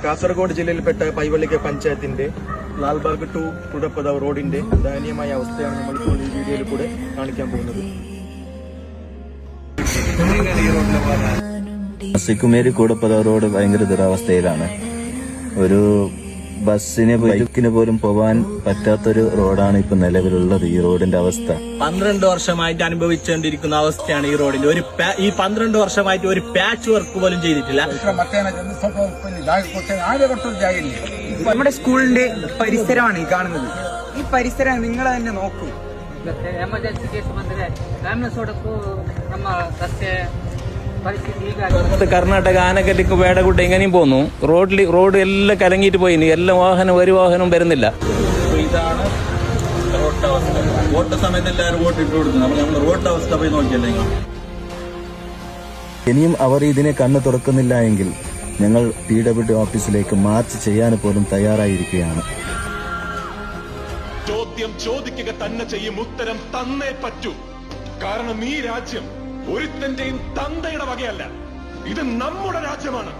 കാസർഗോഡ് ജില്ലയിൽപ്പെട്ട പൈവള്ളിക്ക പഞ്ചായത്തിന്റെ ലാൽബാഗ് ടു കുടപ്പതാവ് റോഡിന്റെ ദയനീയമായ അവസ്ഥയാണ് നമ്മളിപ്പോൾ ഈ വീഡിയോയിൽ കൂടെ കാണിക്കാൻ പോകുന്നത്. സിക്കുമേരി കൂടപ്പതാവ് റോഡ് ഭയങ്കര ദുരവസ്ഥയിലാണ്. ഒരു ബസ്സിന് ബൈക്കിന് പോലും പോവാൻ പറ്റാത്തൊരു റോഡാണ് ഇപ്പൊ നിലവിലുള്ളത്. ഈ റോഡിന്റെ അവസ്ഥ 12 വർഷമായിട്ട് അനുഭവിച്ചുകൊണ്ടിരിക്കുന്ന അവസ്ഥയാണ് ഈ റോഡിന്റെ. ഈ 12 വർഷമായിട്ട് ഒരു പാച്ച് വർക്ക് പോലും ചെയ്തിട്ടില്ല. നമ്മുടെ സ്കൂളിന്റെ പരിസരമാണ് ഈ കാണുന്നത്. ഈ പരിസരം നിങ്ങൾ തന്നെ നോക്കൂ. ಎಮರ್ಜೆನ್ಸಿ ಕೇಸ್ ಬಂದರೆ ಆಂಬುಲೆನ್ಸ್ ಓಡಕ್ಕೂ ನಮ್ಮ ರಸ್ತೆ ಪರಿಸ್ಥಿತಿ ಈಗ കർണാടക ആനക്കട്ടിക്ക് വേടകുട്ട എങ്ങനെയും പോന്നു. റോഡ് എല്ലാം കലങ്ങിയിട്ട് പോയി. എല്ലാ ഒരു വാഹനവും വരുന്നില്ല. ഇതാണ് റോഡ് അവസ്ഥ. വോട്ട് സമയത്ത് എല്ലാവരും വോട്ട് ഇട്ട് കൊടുക്കുന്നു. അപ്പോൾ നമ്മൾ റോഡ് അവസ്ഥ പോയി നോക്കിയല്ലേ. ഇനിയും അവർ ഇതിനെ കണ്ണു തുറക്കുന്നില്ല എങ്കിൽ ഞങ്ങൾ PWD ഓഫീസിലേക്ക് മാർച്ച് ചെയ്യാൻ പോലും തയ്യാറായിരിക്കുകയാണ്. ചോദ്യം ചോദിക്കുക തന്നെ ചെയ്യും, ഉത്തരം തന്നേ പറ്റൂ. കാരണം ഈ രാജ്യം ഒരുത്തന്റെയും തന്തയുടെ വകയല്ല, ഇത് നമ്മുടെ രാജ്യമാണ്.